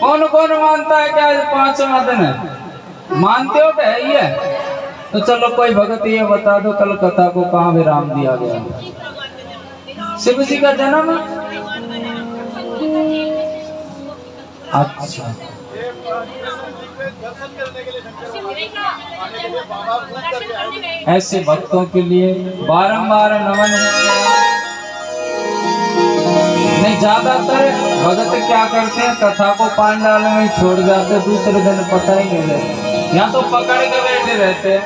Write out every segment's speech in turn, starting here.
कौन कौन मानता है कि आज 5वां दिन है? मानते हो क्या है ये? तो चलो कोई भगत ये बता दो कलकत्ता को कहाँ विराम दिया गया? शिव जी का जन्म। अच्छा, ऐसे भक्तों के लिए बारंबार नमन है। नहीं, ज्यादातर भगत क्या करते हैं, कथा को पांडाल में ही छोड़ जाते, दूसरे दिन पता ही नहीं रहता। यहाँ तो पकड़ के बैठे रहते हैं।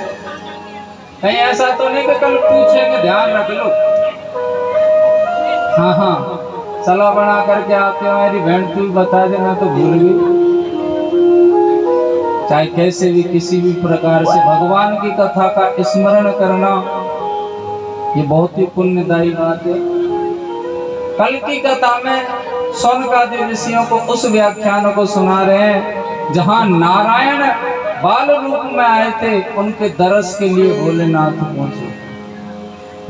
कहीं ऐसा तो नहीं कि कल पूछेंगे, ध्यान रख लो। हाँ हाँ, सलाह बना करके आते हो, मेरी बहन तू बता दे, मैं तो भूल गई। चाहे कैसे भी किसी भी प्रकार से भगवान की कथा का स्मरण करना ये बहुत ही पुण्यदायी बात है। कल की कथा में शौनकादि ऋषियों को उस व्याख्यान को सुना रहे हैं जहां नारायण बाल रूप में आए थे, उनके दर्श के लिए भोलेनाथ पहुंचे।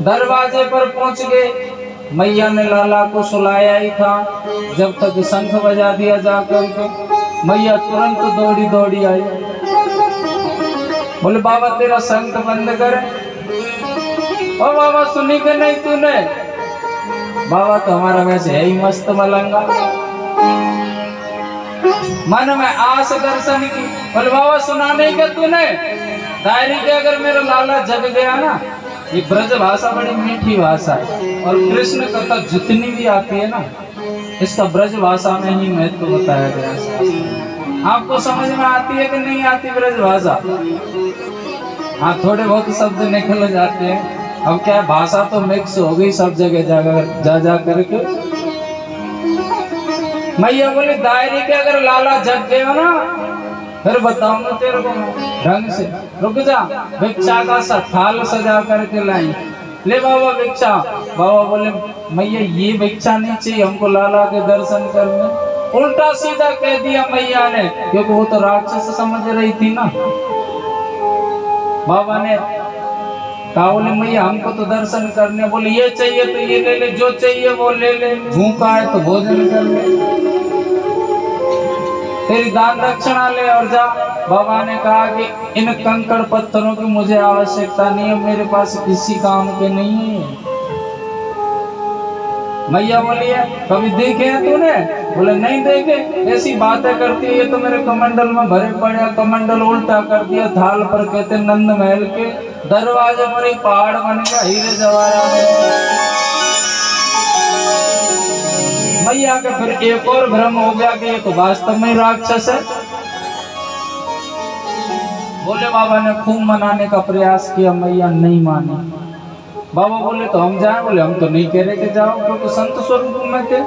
दरवाजे पर पहुंच गए, मैया ने लाला को सुलाया ही था। जब तक शंख बजा दिया जाकर के, मैया तुरंत दौड़ी दौड़ी आई। बोले बाबा तेरा शंख बंद कर। ओ बाबा सुनी के नहीं तूने? बाबा तो हमारा वैसे है ही मस्त मलंगा। मन में आस दर्शन की। बोले बाबा सुना नहीं क्या तूने? दायरी के अगर मेरा लाला जग गया ना, ये ब्रज भाषा बड़ी मीठी भाषा है, और कृष्ण कथा जितनी भी आती है ना, इसका ब्रज भाषा में ही महत्व बताया गया है। आपको समझ में आती है कि नहीं आती ब्रज भाषा? हाँ, थोड़े बहुत शब्द निकल जाते हैं। अब क्या है, भाषा तो मिक्स हो गई सब जगह जा करके। मैया बोली दायरे के अगर लाला जग गया ना, फिर बताऊंगा तेरे को ढंग से। रुक जा, भिक्षा का सा थाल सजा करके लाई। ले बाबा भिक्षा। बाबा बोले मैया ये भिक्षा नहीं चाहिए हमको, लाला के दर्शन करने। उल्टा सीधा कह दिया मैया ने, क्योंकि वो तो राक्षस समझ रही थी ना। बाबा ने कहा बोले मैया हमको तो दर्शन करने। बोले ये चाहिए तो ये ले ले, जो चाहिए वो ले ले, भूखा है तो भोजन कर ले, तेरी दान दक्षिणा ले और जा। बाबा ने कहा कि इन कंकड़ पत्थरों की मुझे आवश्यकता नहीं है, मेरे पास किसी काम के नहीं है। मैया बोली है कभी देखे हैं तूने? बोले नहीं देखे। ऐसी बातें करती है, ये तो मेरे कमंडल में भरे पड़े। कमंडल उल्टा कर दिया, थाल पर कहते नंद महल के दरवाजे पर ही पहाड़ बन गया, हीरे जवाहरात। मैया के फिर एक और भ्रम हो गया कि ये तो वास्तव में राक्षस है। बोले बाबा ने खूब मनाने का प्रयास किया, मैया नहीं मानी। बाबा बोले तो हम जाएं? बोले हम तो नहीं कह रहे कि जाओ, क्योंकि संत स्वरूप में थे,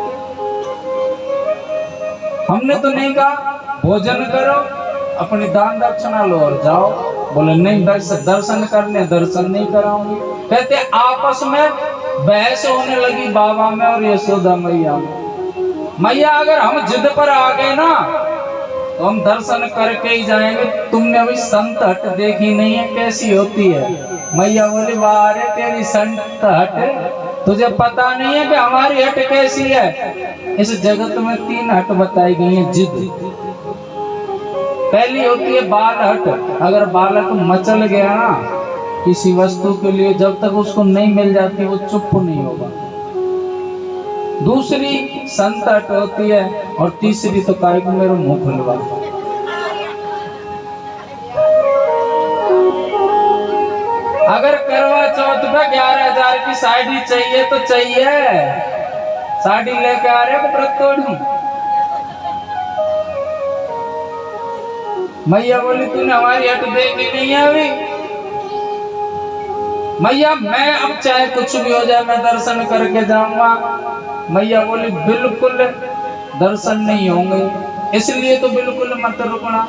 हमने तो नहीं कहा भोजन करो, अपनी दान दक्षिणा लो और जाओ। बोले नहीं, दर्शन करने, दर्शन नहीं कराऊंगी। कहते आपस में बहस होने लगी बाबा में और यशोदा मैया में। मैया अगर हम जिद पर आ गए ना तो हम दर्शन करके ही जाएंगे। तुमने अभी संत हट देखी नहीं है कैसी होती है। मैया बोली वाह रे तेरी संत हट, तुझे पता नहीं है कि हमारी हट कैसी है। इस जगत में 3 हट बताई गई है जिद। पहली होती है बाल हट। अगर बालक मचल गया ना किसी वस्तु के लिए, जब तक उसको नहीं मिल जाती वो चुप नहीं होगा। दूसरी संत हट होती है, और तीसरी तो काय को मेरे मुंह खुलवा। अगर करवा चौथ पे 11,000 की साड़ी चाहिए तो चाहिए, साड़ी लेके आ रहे हो प्रतोड़ी। मैया बोली तूने हमारी हट देखी नहीं है अभी। मैया मैं अब चाहे कुछ भी हो जाए मैं दर्शन करके जाऊंगा। मैया बोली बिल्कुल दर्शन नहीं होंगे, इसलिए तो बिल्कुल मत रुकना।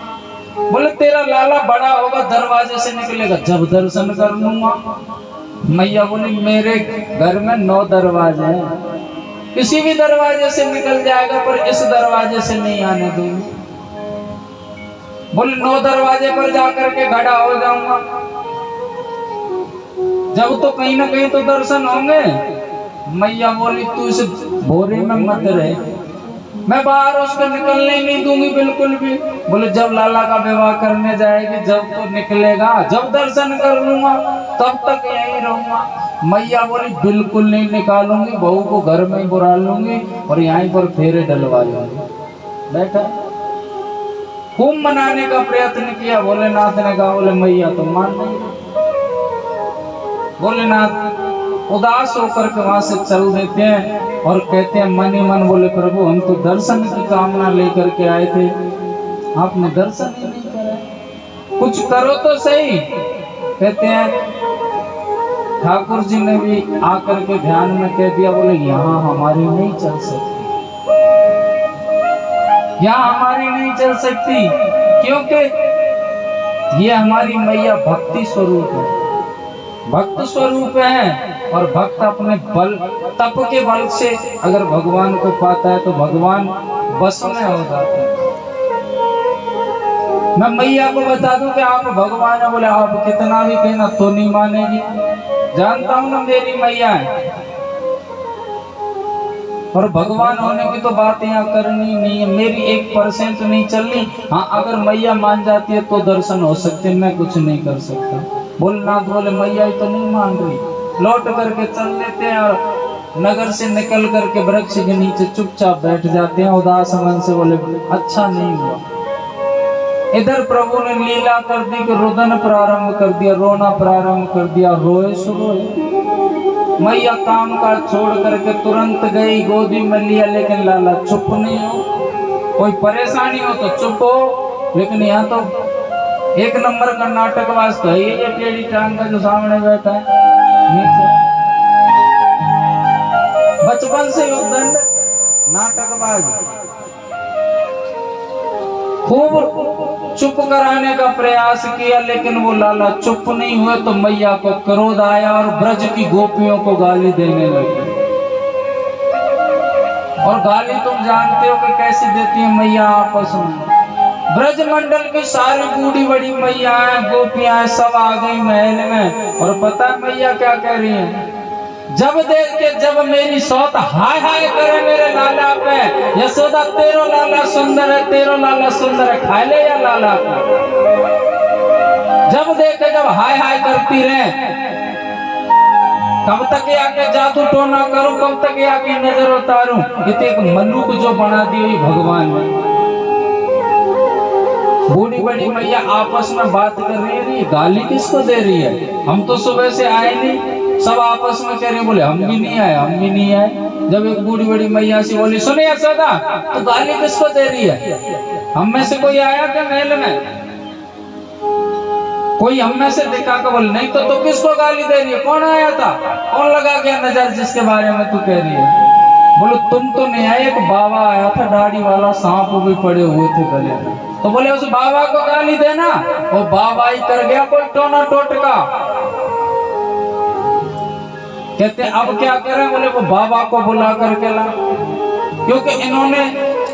बोले तेरा लाला बड़ा होगा दरवाजे से निकलेगा जब दर्शन कर लूंगा। मैया बोली मेरे घर में 9 दरवाजे हैं, किसी भी दरवाजे से निकल जाएगा पर इस दरवाजे से नहीं आने दूंगी। बोले 9 दरवाजे पर जाकर के खड़ा हो जाऊंगा, जब तो कहीं ना कहीं तो दर्शन होंगे। मैया बोली तू इस भोरे में मत रहे, मैं बाहर उसको निकलने नहीं दूंगी बिल्कुल भी। बोले जब लाला का विवाह करने जाएगी जब तो निकलेगा, जब दर्शन कर लूंगा तब तक यहीं रहूंगा। मैया बोली बिल्कुल नहीं निकालूंगी, बहू को घर में ही बुला लूंगी और यहीं पर फेरे डलवा लूंगी। बैठा खूब मनाने का प्रयत्न किया। भोलेनाथ ने कहा, बोले मैया तो मान नहीं। भोलेनाथ उदास होकर के वहां से चल देते हैं और कहते हैं मन ही मन, बोले प्रभु हम तो दर्शन की कामना लेकर के आए थे, आपने दर्शन ही नहीं करा, कुछ करो तो सही। कहते हैं ठाकुर जी ने भी आकर के ध्यान में कह दिया, बोले यहाँ हमारी नहीं चल सकती, यहाँ हमारी नहीं चल सकती, क्योंकि ये हमारी मैया भक्ति स्वरूप है, भक्त स्वरूप है। और भक्त अपने बल तप के बल से अगर भगवान को पाता है तो भगवान बस में हो जाते हैं। मैं मैया को बता दूं कि आप भगवान है, बोले आप कितना भी कहना तो नहीं मानेगी, जानता हूं ना मेरी मैया है। और भगवान होने की तो बात यहाँ करनी नहीं है, मेरी 1% नहीं चलनी। हाँ अगर मैया मान जाती है तो दर्शन हो सकते, मैं कुछ नहीं कर सकता। भोलेनाथ बोले मैया तो नहीं मान रही, लौट करके चल लेते हैं और नगर से निकल करके वृक्ष के नीचे चुपचाप बैठ जाते हैं उदास मन से। बोले अच्छा नहीं हुआ। इधर प्रभु ने लीला कर दी कि रुदन प्रारंभ कर दिया, रोना प्रारंभ कर दिया, रोए सुरोए। मैया काम का छोड़ करके तुरंत गई, गोदी में लिया, लेकिन लाला चुप नहीं हो। कोई परेशानी हो तो चुप हो, लेकिन यहाँ तो एक नंबर का नाटकबाज तो है ये टेढ़ी टांग का जो सामने बैठा है नीचे, बचपन से उद्दंड नाटकबाज। खूब चुप कराने का प्रयास किया लेकिन वो लाला चुप नहीं हुए, तो मैया को क्रोध आया और ब्रज की गोपियों को गाली देने लगी। और गाली तुम जानते हो कि कैसी देती है मैया आपस में। ब्रज मंडल की सारी बूढ़ी बड़ी मैया गोपियां सब आ गई महल में, और पता है मैया क्या कह रही है? जब देख के जब मेरी सौत हाय हाय करे मेरे लाला पे, यशोदा तेरो लाला सुंदर है, तेरो लाला सुंदर है, खा ले या लाला को। जब देखे जब हाय हाय करती रहे, कब तक आके जादू टोना करूं, कब तक आके नजर उतारूं। ये तो एक मल्लुक जो बना दी हुई भगवान ने। बूढ़ी बड़ी मैया आपस में बात कर रही है, गाली किसको दे रही है? हम तो सुबह से आए नहीं, सब आपस में कह रहे हैं, बोले हम भी नहीं आए, हम भी नहीं आए। जब एक बूढ़ी बड़ी मैया से बोली, सुने यशोदा तो गाली किसको दे रही है? हम में से कोई आया क्या महल में? कोई हम में से दिखा कर बोले नहीं तो किसको गाली दे रही है? कौन आया था? कौन लगा गया नजर जिसके बारे में तू कह रही है? बोले तुम तो नहीं आए, एक बाबा आया था दाढ़ी वाला, सांप भी पड़े हुए थे गले में। तो बोले उस बाबा को गाली देना, वो बाबा ही कर गया कोई टोना टोटका। कहते अब क्या करें? बोले वो बाबा को बुला करके ला, क्योंकि इन्होंने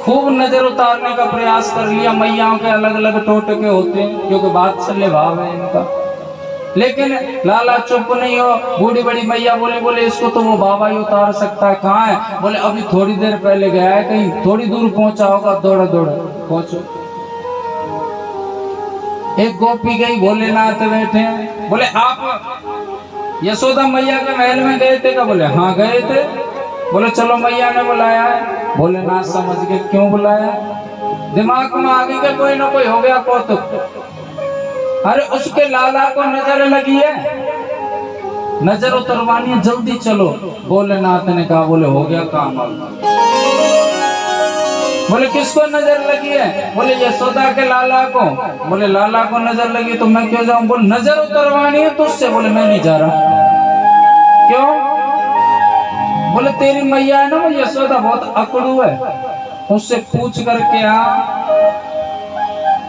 खूब नजर उतारने का प्रयास कर लिया। मैयाओं के अलग अलग टोटके होते हैं क्योंकि वात्सल्य भाव है इनका, लेकिन लाला चुप नहीं हो। बूढ़ी बड़ी मैया बोले इसको तो वो बाबा ही उतार सकता है। कहाँ है? बोले अभी थोड़ी देर पहले गया है, कहीं थोड़ी दूर पहुंचा होगा, दौड़ा दौड़ा पहुंचो। एक गोपी गई, भोलेनाथ बैठे हैं। बोले आप यशोदा मैया के महल में गए थे क्या? बोले हाँ गए थे। बोले चलो मैया ने बुलाया है। भोलेनाथ समझ के क्यों बुलाया, दिमाग में आगे के कोई ना कोई हो गया कौतुक। अरे उसके लाला को नजर लगी है, नजर उतरवानी है, जल्दी चलो। भोलेनाथ ने कहा, बोले हो गया काम। बोले किसको नजर लगी है? बोले यशोदा के लाला को। बोले लाला को नजर लगी तो मैं क्यों जाऊं? बोले नजर उतरवानी है तुझसे। बोले मैं नहीं जा रहा। क्यों? बोले तेरी मैया है ना वो यशोदा, बहुत अकड़ू है, उससे पूछ करके आ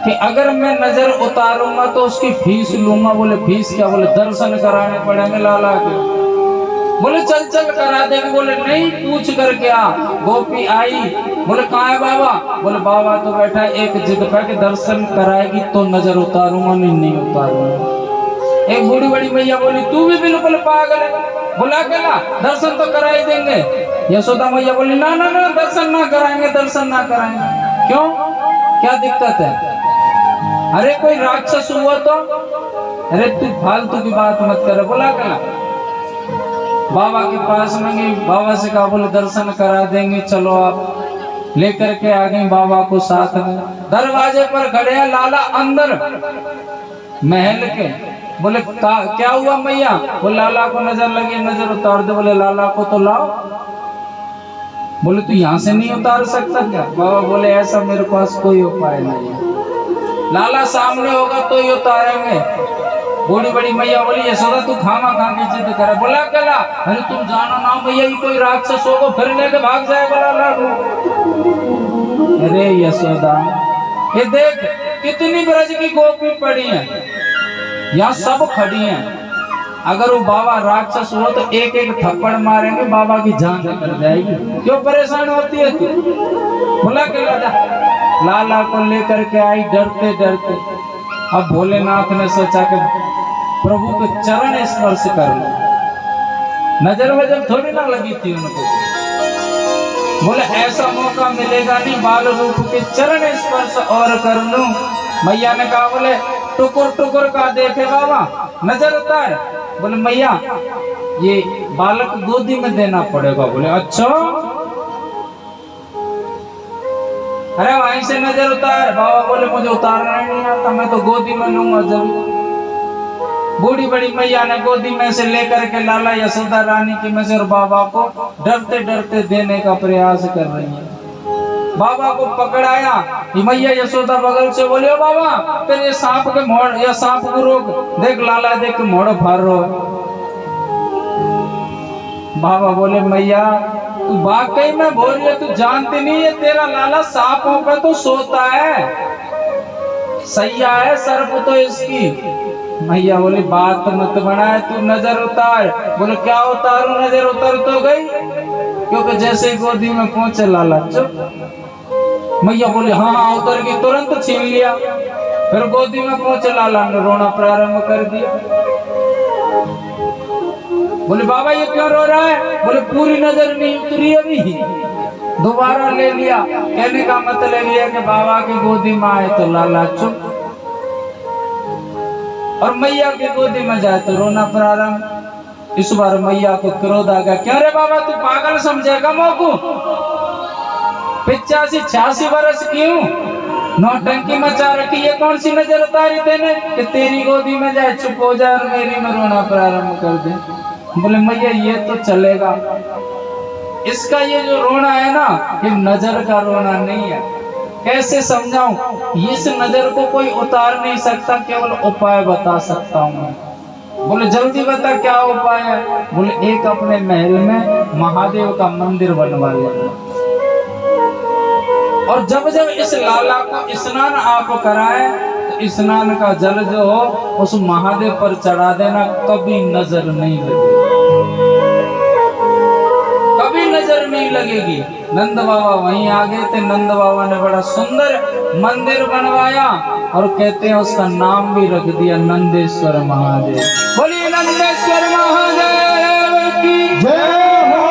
कि अगर मैं नजर उतारूंगा तो उसकी फीस लूंगा। बोले फीस क्या? बोले दर्शन कराने पड़ेंगे लाला के। बोले चल चल करा देंगे। बोले नहीं, पूछ करके आ। गोपी आई, बोले कहाँ है बाबा? बोले बाबा तो बैठा है, एक जिद पे कि दर्शन कराएगी तो नजर उतारूंगा, नहीं उतारूंगा। एक बूढ़ी बड़ी मैया बोली तू भी बिल्कुल पागल है, बुला के ला, दर्शन तो करा ही देंगे। यशोदा मैया बोली ना ना ना, दर्शन ना कराएंगे, दर्शन ना कराएंगे। क्यों, क्या दिक्कत है? अरे कोई राक्षस हुआ तो? अरे तू फालतू की बात मत कर। बोला कला बाबा के पास में गई, बाबा से कहा बोले दर्शन करा देंगे, चलो आप। लेकर के आ गई बाबा को साथ में। दरवाजे पर खड़े हैं लाला अंदर महल के। बोले क्या हुआ मैया? बोले लाला को नजर लगी, नजर उतार दे। बोले लाला को तो लाओ। बोले तू यहाँ से नहीं उतार सकता क्या? बाबा बोले ऐसा मेरे पास कोई उपाय नहीं है, लाला सामने होगा तो ही उतारेंगे। बूढ़ी बड़ी मैया बोली यशोदा तू खामा खा के जिद करे। बोला कला अरे तुम जानो ना मैया, ये कोई राक्षस होगा फिर लेके भाग जाएगा लाला को। अरे यशोदा ये देख कितनी ब्रज की गोपी पड़ी है, यहाँ सब खड़ी हैं। अगर वो बाबा राक्षस हो तो एक एक थप्पड़ मारेंगे, बाबा की जान निकल जाएगी। क्यों परेशान होती है तू? बोला के लाला को लेकर के आई डरते डरते। अब भोलेनाथ ने सोचा कि प्रभु के चरण स्पर्श कर लो। नजर वजर थोड़ी ना लगी थी उनको। बोले ऐसा मौका मिलेगा नहीं, बाल रूप के चरण स्पर्श और कर लूं। मैया ने कहा बोले टुकुर टुकुर का देखे बाबा, नजर उतार। बोले मैया ये बालक गोदी में देना पड़ेगा। बोले अच्छा, अरे वहीं से नजर उतार। बाबा बोले मुझे उतारना नहीं आता, मैं तो गोदी में लूंगा जरूर। बूढ़ी बड़ी मैया ने गोदी में से लेकर के लाला यशोदा रानी की में से और बाबा को डरते डरते देने का प्रयास कर रही है। बाबा को पकड़ाया, मैया यशोदा बगल से बोले ओ बाबा तेरे सांप के मोड़ या सांप को रोक, देख लाला देख के मोड़ फाड़ रहा है। बाबा बोले मैया तू वाकई में बोल रही है, तू जानती नहीं है तेरा लाला सांपों पे तो सोता है, सैया है सर्प तो इसकी। मैया बोली बात मत बनाए, तू नजर उतार। बोले क्या उतारू? नजर उतर तो गई, क्योंकि जैसे गोदी में पहुंचे लाला चुप। मैया बोली हाँ हाँ उतर गई, तुरंत छीन लिया। फिर गोदी में पहुंचे लाला ने रोना प्रारंभ कर दिया। बोले बाबा ये क्यों रो रहा है? बोले पूरी नजर नहीं उतरी अभी। दोबारा ले लिया। कहने का मतलब ये है कि बाबा की गोदी में आए तो लाला चुप, और मैया की गोदी में जाए तो रोना प्रारंभ। इस बार मैया को क्रोध आ गया, क्या रे बाबा तू पागल समझेगा मोको? 85-86 वर्ष की हूँ, नौटंकी मचा रखी, ये कौन सी नजर उतारी तेने कि तेरी गोदी में जाए चुप हो जाए और मेरी में रोना प्रारंभ कर दे? बोले मैया ये तो चलेगा, इसका ये जो रोना है ना ये नजर का रोना नहीं है। कैसे समझाऊं? इस नजर को कोई उतार नहीं सकता, केवल उपाय बता सकता हूँ। बोले जल्दी बता क्या उपाय है? बोले एक अपने महल में महादेव का मंदिर बनवा लेना, और जब जब इस लाला को स्नान आप कराएं तो स्नान का जल जो हो उस महादेव पर चढ़ा देना, कभी नजर नहीं लगेगी, कभी नजर नहीं लगेगी। नंद बाबा वहीं आ गए थे। नंद बाबा ने बड़ा सुंदर मंदिर बनवाया और कहते हैं उसका नाम भी रख दिया नंदेश्वर महादेव। बोलिए नंदेश्वर महादेव की जय हो।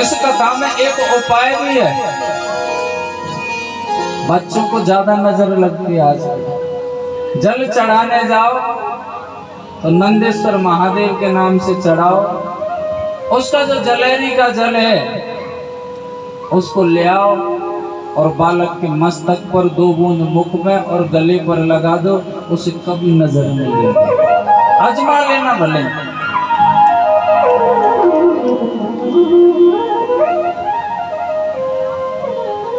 इस कथा में एक उपाय भी है, बच्चों को ज्यादा नजर लगती है आज। जल चढ़ाने जाओ तो नंदेश्वर महादेव के नाम से चढ़ाओ, उसका जो जलेरी का जल है उसको ले आओ और बालक के मस्तक पर 2 बूंद मुख में और गले पर लगा दो, उसे कभी नजर नहीं लगेगी। आजमा लेना भले।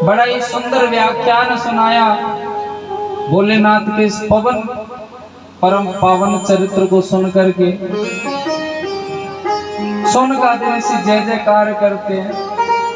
बड़ा ही सुंदर व्याख्यान सुनाया भोलेनाथ के इस परम पावन चरित्र को सुन करके सोन का दिन से जय जयकार करते हैं।